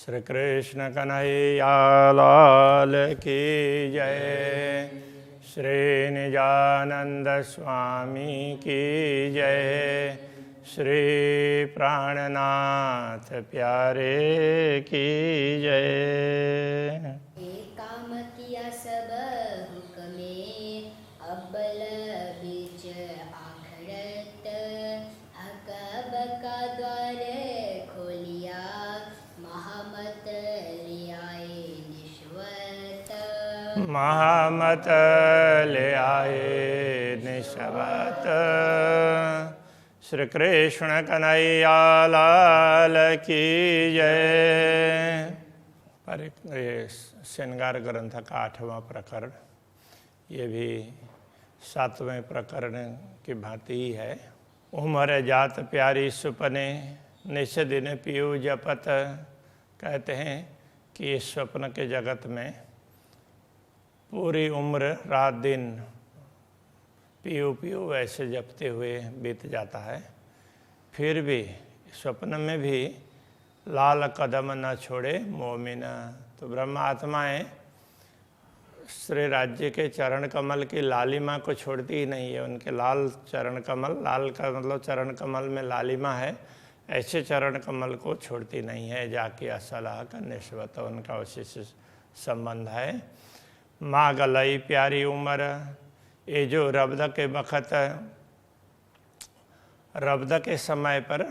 श्री कृष्ण कन्हैया लाल की जय। श्री निजानंद स्वामी की जय। श्री प्राणनाथ प्यारे की जय। एक काम किया सब हुक्मे, अब्बल बीच आखरत, अकब का द्वार खोलिया, महामत ले आए निश्वत। महामत ले आए निश्वत। श्री कृष्ण कन्हैया लाल की जय। पर ये श्रृंगार ग्रंथ का 8वां प्रकरण, ये भी 7वें प्रकरण की भांति ही है। उमर जात प्यारी सुपने, निश दिन पियू जपत। कहते हैं कि इस स्वप्न के जगत में पूरी उम्र रात दिन पियू पियू वैसे जपते हुए बीत जाता है। फिर भी स्वप्न में भी लाल कदम न छोड़े मोमिन। तो ब्रह्मात्माएं श्री राज्य के चरण कमल की लालिमा को छोड़ती ही नहीं है। उनके लाल चरण कमल, लाल का मतलब चरण कमल में लालिमा है, ऐसे चरण कमल को छोड़ती नहीं है। जाके असलाह का निश्वत उनका उसी से संबंध है। माँ गलई प्यारी उम्र, ये जो रब्द के बखत, रब्द के समय पर,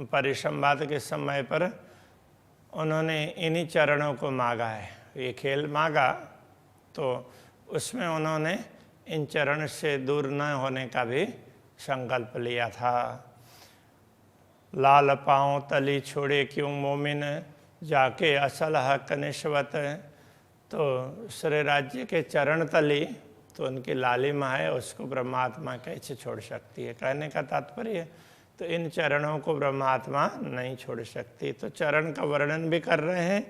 परिसंवाद के समय पर उन्होंने इन्हीं चरणों को मांगा है। ये खेल मांगा तो उसमें उन्होंने इन चरण से दूर न होने का भी संकल्प लिया था। लाल पाँव तली छोड़े क्यों मोमिन, जाके असल हक निश्वत। तो श्री राज्य के चरण तली तो उनकी लालिमा है, उसको ब्रह्मात्मा कैसे छोड़ सकती है। कहने का तात्पर्य तो इन चरणों को ब्रह्मात्मा नहीं छोड़ सकती। तो चरण का वर्णन भी कर रहे हैं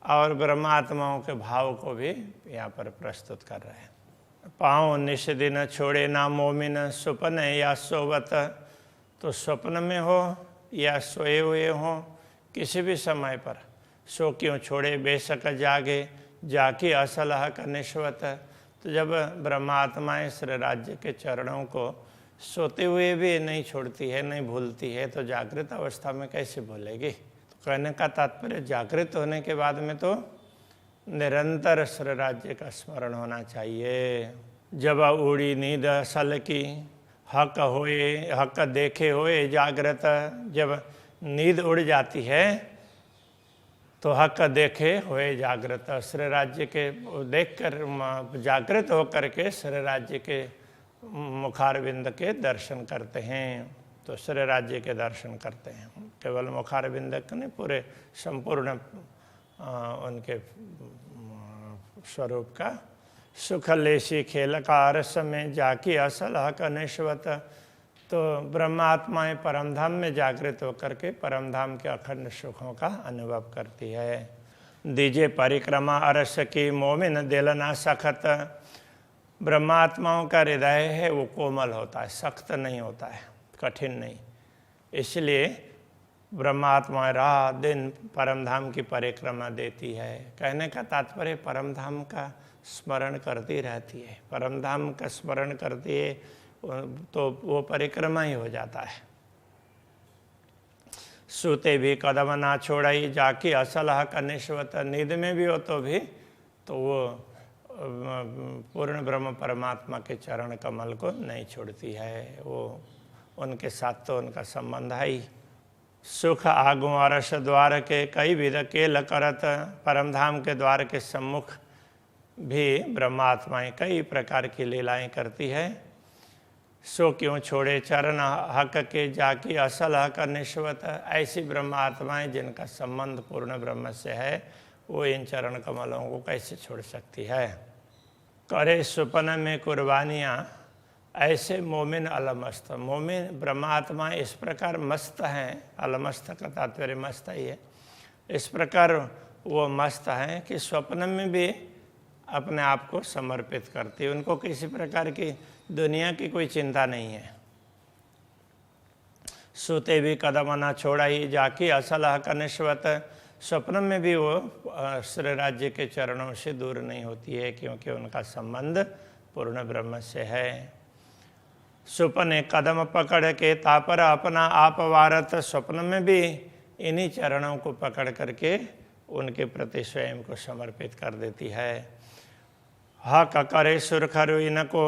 और ब्रह्मात्माओं के भाव को भी यहाँ पर प्रस्तुत कर रहे हैं। पाँव निश दिन छोड़े ना मोमिन, सुपन या सोवत। तो स्वप्न में हो या सोए हुए हो, किसी भी समय पर सो क्यों छोड़े बेशक जागे, जाके असल हक निश्वत। तो जब ब्रह्मात्माएं श्री राज्य के चरणों को सोते हुए भी नहीं छोड़ती है, नहीं भूलती है, तो जागृत अवस्था में कैसे भूलेगी। तो कहने का तात्पर्य जागृत होने के बाद में तो निरंतर श्री राज्य का स्मरण होना चाहिए। जब उड़ी नींद असल की, हक होए हक देखे होए जागृत। जब नींद उड़ जाती है तो हक देखे होए जागृत। श्री राज्य के देखकर जागृत होकर के श्री राज्य के मुखारविंद के दर्शन करते हैं। तो श्री राज्य के दर्शन करते हैं, केवल मुखारविंद के नहीं, पूरे संपूर्ण उनके स्वरूप का। सुख लेशी खेल का रस में, जाकी असल हक निश्वत। तो ब्रह्मात्माएं परमधाम में जागृत होकर के परमधाम के अखंड सुखों का अनुभव करती है। दीजे परिक्रमा अरस की मोमिन दिल ना सखत। ब्रह्मात्माओं का हृदय है वो कोमल होता है, सख्त नहीं होता है, कठिन नहीं। इसलिए ब्रह्मात्मा रात दिन परमधाम की परिक्रमा देती है। कहने का तात्पर्य परमधाम का स्मरण करती रहती है। परमधाम का स्मरण करती है तो वो परिक्रमा ही हो जाता है। सूते भी कदम ना छोड़ाई, जाकी असल हक निश्वत। नींद में भी हो तो भी तो वो पूर्ण ब्रह्म परमात्मा के चरण कमल को नहीं छोड़ती है। वो उनके साथ तो उनका संबंध है ही। सुख आगु अरस द्वार के, कई विध केल करत। परमधाम के द्वार के सम्मुख भी ब्रह्मात्माएं कई प्रकार की लीलाएं करती है। सो क्यों छोड़े चरण हक के, जाकी असल हक निश्वत। ऐसी ब्रह्मात्माएं जिनका संबंध पूर्ण ब्रह्म से है, वो इन चरण कमलों को कैसे छोड़ सकती है। करे सुपन में कुर्बानियाँ, ऐसे मोमिन अलमस्त। मोमिन ब्रह्मात्मा इस प्रकार मस्त हैं, अलमस्त का तात्पर्य मस्त ही है। इस प्रकार वो मस्त हैं कि स्वप्न में भी अपने आप को समर्पित करती है। उनको किसी प्रकार की दुनिया की कोई चिंता नहीं है। सोते भी कदम न छोड़ाई, जाकी असल हक निश्वत। स्वप्न में भी वो श्री राज्य के चरणों से दूर नहीं होती है, क्योंकि उनका संबंध पूर्ण ब्रह्म से है। सुपने कदम पकड़ के तापर अपना आप वारत, स्वप्न में भी इन्हीं चरणों को पकड़ करके उनके प्रति स्वयं को समर्पित कर देती है। हक करे सुरखरु इनको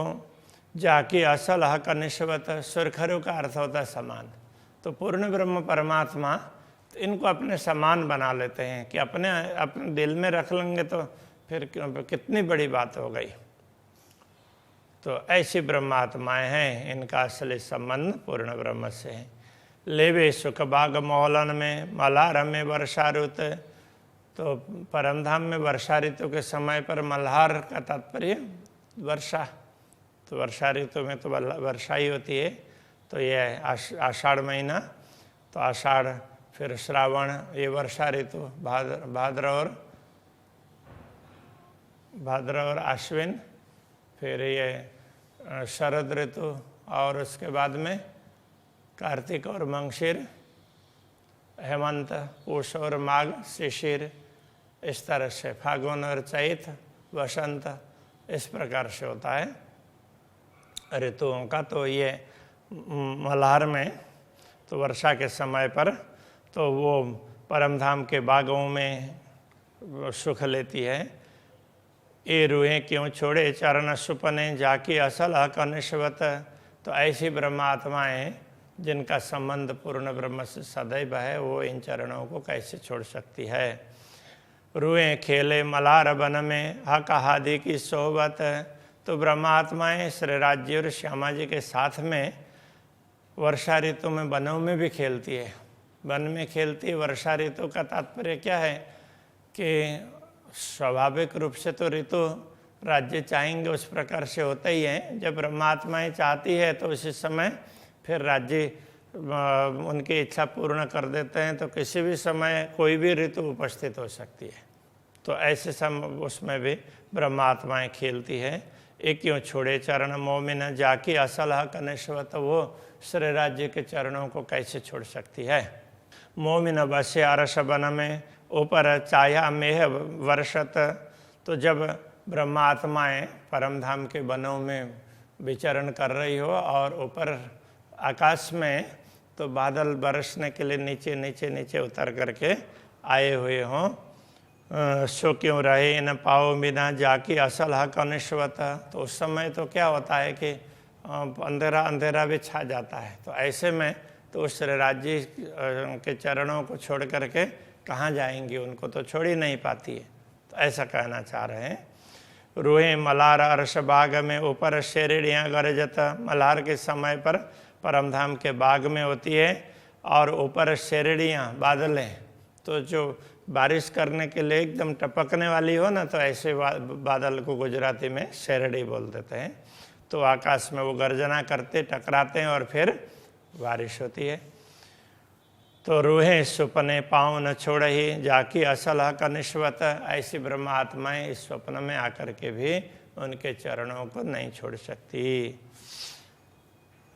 जाके असल हक निश्वत, सुरखरु का अर्थ होता है समान। तो पूर्ण ब्रह्म परमात्मा तो इनको अपने समान बना लेते हैं कि अपने दिल में रख लेंगे तो फिर कितनी बड़ी बात हो गई। तो ऐसी ब्रह्मात्माएं हैं, इनका असली संबंध पूर्ण ब्रह्म से है। लेवे सुख बाग मौलन में मल्हार में वर्षा ऋतु, तो परमधाम में वर्षा ऋतु के समय पर मल्हार का तात्पर्य वर्षा, तो वर्षा ऋतु में तो वर्षा ही होती है। तो यह आषाढ़ महीना, तो आषाढ़ फिर श्रावण, ये वर्षा ऋतु, भाद्र और आश्विन, फिर ये शरद ऋतु, और उसके बाद में कार्तिक और मंगशीर, हेमंत, पूष और माघ, शिशिर, इस तरह से फागुन और चैत, वसंत, इस प्रकार से होता है ऋतुओं का। तो ये मल्हार में तो वर्षा के समय पर तो वो परमधाम के बागों में सुख लेती है। ये रूहें क्यों छोड़े चरण सुपने जाकी असल हक निश्वत, तो ऐसी ब्रह्मात्माएं जिनका संबंध पूर्ण ब्रह्म से सदैव है, वो इन चरणों को कैसे छोड़ सकती है। रूहें खेले मल्हार वन में हक हादि की सोहबत, तो ब्रह्मात्माएं श्री राज्य और श्यामा जी के साथ में वर्षा ऋतु में वनों में भी खेलती है। वन में खेलती है, वर्षा ऋतु का तात्पर्य क्या है कि स्वाभाविक रूप से तो ऋतु राज्य चाहेंगे उस प्रकार से होता ही है। जब ब्रह्मात्माएं चाहती है तो उसी समय फिर राज्य उनकी इच्छा पूर्ण कर देते हैं, तो किसी भी समय कोई भी ऋतु उपस्थित हो सकती है। तो ऐसे समय उसमें भी ब्रह्मात्माएं खेलती है। एक क्यों छोड़े चरण मोमिन जाकी असल हक निश्वत, वो श्री राज्य के चरणों को कैसे छोड़ सकती है। मोमिन बसे अरस वन में ऊपर चाया मेह वर्षत, तो जब ब्रह्मात्माएं परमधाम के वनों में विचरण कर रही हो और ऊपर आकाश में तो बादल बरसने के लिए नीचे नीचे नीचे उतर करके आए हुए हों, सो क्यों रहे न पाओ बिना जाकी असल हक निश्वत, तो उस समय तो क्या होता है कि अंधेरा अंधेरा भी छा जाता है। तो ऐसे में तो उस राज्य के चरणों को छोड़ करके कहाँ जाएंगी, उनको तो छोड़ ही नहीं पाती है। तो ऐसा कहना चाह रहे हैं। रूहे मल्हार अरस बाग में ऊपर शेरड़ियाँ गरजत, मल्हार के समय पर परमधाम के बाग में होती है और ऊपर शेरड़ियाँ बादलें, तो जो बारिश करने के लिए एकदम टपकने वाली हो ना, तो ऐसे बादल को गुजराती में शेरड़ी बोल देते हैं। तो आकाश में वो गर्जना करते टकराते हैं और फिर बारिश होती है। तो रूहें सुपने पाँव न छोड़ ही जाकी असल हक निश्वत, ऐसी ब्रह्म आत्माएं इस स्वप्न में आकर के भी उनके चरणों को नहीं छोड़ सकती।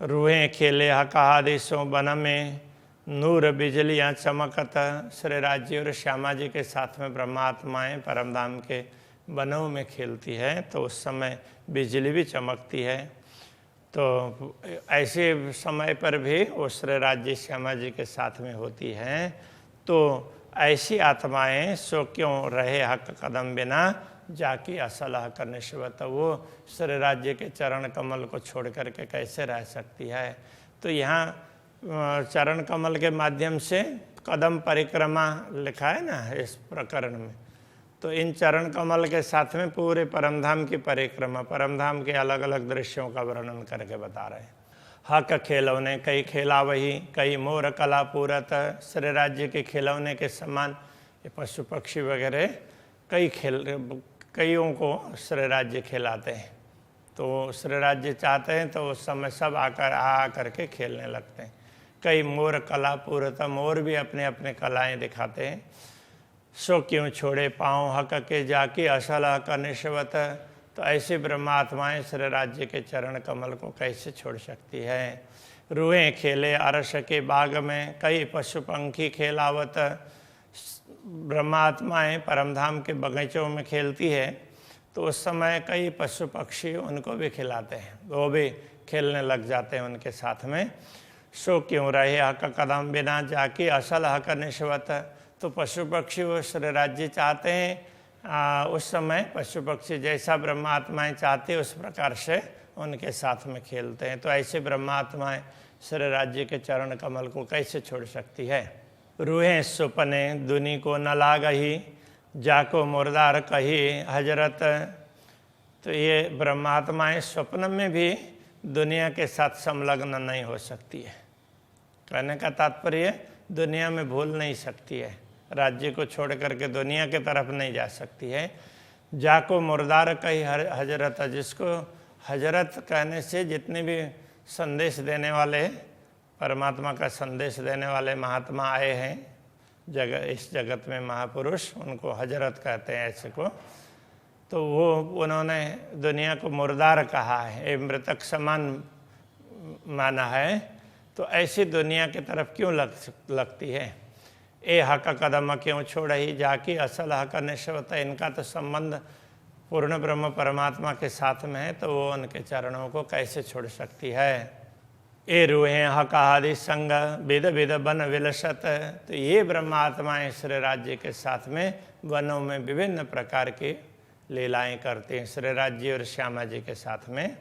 रूहें खेले हक आदेशों वन में नूर बिजलियाँ चमकत, श्री राज्य और श्यामा जी के साथ में ब्रह्मात्माएं परमधाम के वनों में खेलती है, तो उस समय बिजली भी चमकती है। तो ऐसे समय पर भी वो श्री राज्य श्यामा जी के साथ में होती हैं। तो ऐसी आत्माएं सो क्यों रहे हक कदम बिना जाकी असल हक निश्वत, वो श्री राज्य के चरण कमल को छोड़ करके कैसे रह सकती है। तो यहाँ चरण कमल के माध्यम से कदम परिक्रमा लिखा है ना इस प्रकरण में, तो इन चरण कमल के साथ में पूरे परमधाम की परिक्रमा, परमधाम के अलग अलग दृश्यों का वर्णन करके बता रहे हैं। हक खेलौने कई खेला वही, कई मोर कला पूरत, श्री राज्य के खिलौने के समान ये पशु पक्षी वगैरह कईयों को श्री राज्य खिलाते हैं। तो श्री राज्य चाहते हैं तो उस समय सब आ करके खेलने लगते हैं। कई मोर कला पूरत, मोर भी अपने अपने कलाएं दिखाते हैं। सो क्यों छोड़े पाँव हक के जाके असल हक निश्वत, तो ऐसी ब्रह्मात्माएं श्री राज्य के चरण कमल को कैसे छोड़ सकती है। रूहें खेले अरस के बाग में कई पशु पंखी खेलावत, ब्रह्मात्माएं परमधाम के बगीचों में खेलती है तो उस समय कई पशु पक्षी उनको भी खिलाते हैं, वो भी खेलने लग जाते हैं उनके साथ में। सो क्यों रहे हक कदम बिना जाके असल हक निश्वत। तो पशु पक्षी वो श्री राज्य चाहते हैं, उस समय पशु पक्षी जैसा ब्रह्मात्माएं चाहते उस प्रकार से उनके साथ में खेलते हैं। तो ऐसे ब्रह्मात्माएं श्री राज्य के चरण कमल को कैसे छोड़ सकती है। रूहें सुपने दुनी को न लागही, जाको मुर्दार कही हजरत। तो ये ब्रह्मात्माएं स्वप्न में भी दुनिया के साथ संलग्न नहीं हो सकती है। कहने का तात्पर्य दुनिया में भूल नहीं सकती है, राज्य को छोड़ करके दुनिया के तरफ नहीं जा सकती है। जाको मुर्दार कही हजरत, जिसको हजरत कहने से जितने भी संदेश देने वाले, परमात्मा का संदेश देने वाले महात्मा आए हैं इस जगत में, महापुरुष, उनको हजरत कहते हैं ऐसे को। तो वो उन्होंने दुनिया को मुर्दार कहा है, मृतक समान माना है। तो ऐसी दुनिया की तरफ क्यों लगती है। ए हक कदम क्यों छोड़ ही जाकी असल हक निश्वत। इनका तो संबंध पूर्ण ब्रह्म परमात्मा के साथ में है, तो वो उनके चरणों को कैसे छोड़ सकती है। ए रूहें हक आदि संग विद विद बन विलसत। तो ये ब्रह्मात्माएं श्री राज्य के साथ में वनों में विभिन्न प्रकार की लीलाएं करते हैं श्री राज्य और श्यामा जी के साथ में।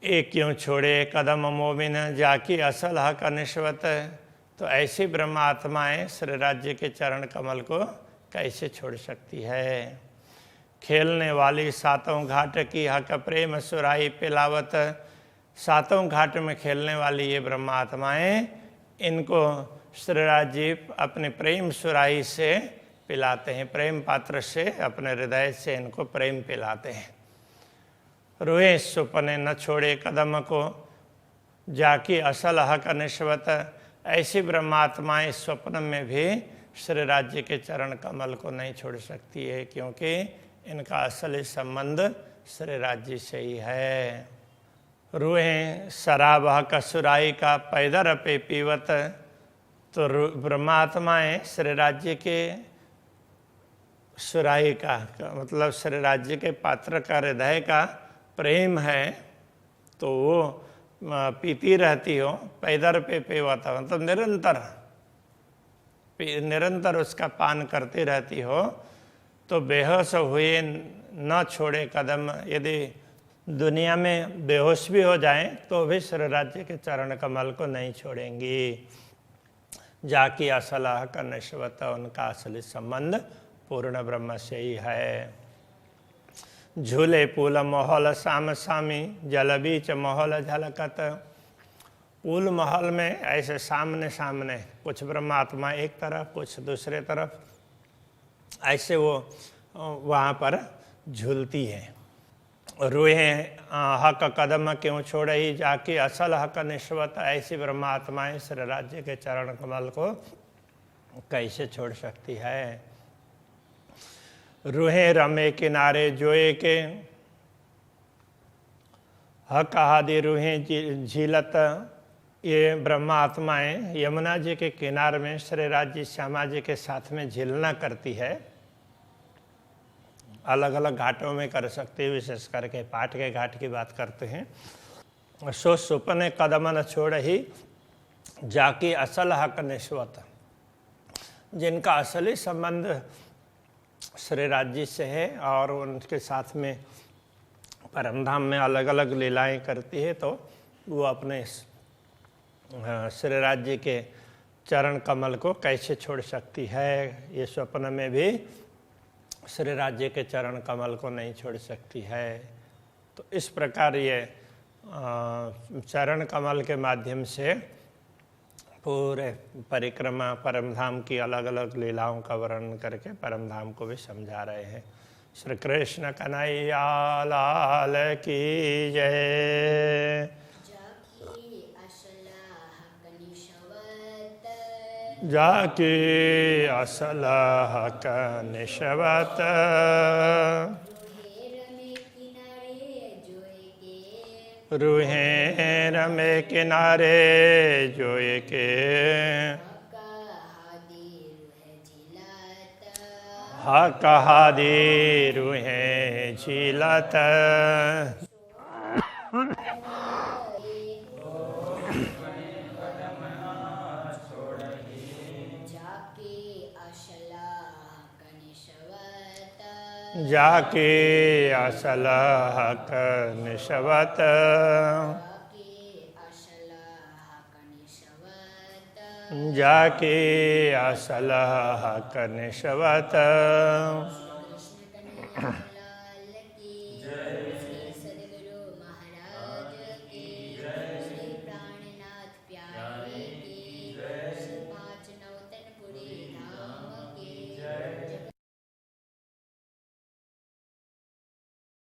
ए क्यों छोड़े कदम मोमिन जाकी असल हक निश्वत। तो ऐसी ब्रह्मात्माएं श्री राज्य के चरण कमल को कैसे छोड़ सकती है। खेलने वाली सातों घाट की हक प्रेम सुराई पिलावत। सातों घाट में खेलने वाली ये ब्रह्मात्माएं, इनको श्री राज्य अपने प्रेम सुराही से पिलाते हैं, प्रेम पात्र से अपने हृदय से इनको प्रेम पिलाते हैं। रोए सुपने न छोड़े कदम को जाकी असल हक निश्वत। ऐसी ब्रह्मात्माएं स्वप्न में भी श्री राज्य के चरण कमल को नहीं छोड़ सकती है, क्योंकि इनका असली संबंध श्री राज्य से ही है। रूहें शराब हक सुराई का पैदर पे पीवत। तो ब्रह्मात्माएं श्री राज्य के सुराही का मतलब श्री राज्य के पात्र का हृदय का प्रेम है, तो वो पीती रहती हो। पैदर पे पीवत मतलब निरंतर उसका पान करती रहती हो। तो बेहोश हुए न छोड़े कदम। यदि दुनिया में बेहोश भी हो जाएं तो भी श्री राज्य के चरण कमल को नहीं छोड़ेंगी। जाकी असल हक निश्वत। उनका असली संबंध पूर्ण ब्रह्म से ही है। झूले पुल महल साम सामी जल बीच महल झलकत। पुल महल में ऐसे सामने सामने कुछ ब्रह्मात्मा एक तरफ कुछ दूसरे तरफ ऐसे वो वहाँ पर झूलती है। रूहें हक कदम क्यों छोड़ई जाके असल हक निश्वत। ऐसी ब्रह्मात्माएं श्री राज्य के चरण कमल को कैसे छोड़ सकती है। रूहें रमे किनारे जोए के हक आदि रूहें झीलत। ये ब्रह्मात्माएं यमुना जी के किनारे में श्री राज्य श्यामा जी के साथ में झीलना करती है। अलग अलग घाटों में कर सकते हैं, विशेष करके पाठ के घाट की बात करते हैं। सो सुपने कदम न छोड़ ही जाकी असल हक निश्वत। जिनका असली संबंध श्री राज्य से है और उनके साथ में परमधाम में अलग अलग लीलाएं करती है, तो वो अपने श्री राज्य के चरण कमल को कैसे छोड़ सकती है। ये स्वप्न में भी श्री राज्य के चरण कमल को नहीं छोड़ सकती है। तो इस प्रकार ये चरण कमल के माध्यम से पूरे परिक्रमा परमधाम की अलग अलग लीलाओं का वर्णन करके परमधाम को भी समझा रहे हैं। श्री कृष्ण कन्हैया लाल की जय। जाके असल हक निश्वत। रूहें रमे किनारे जोए के कहादी रूहे झीलत जाके असल हक निशवत जाके असल हक निशवत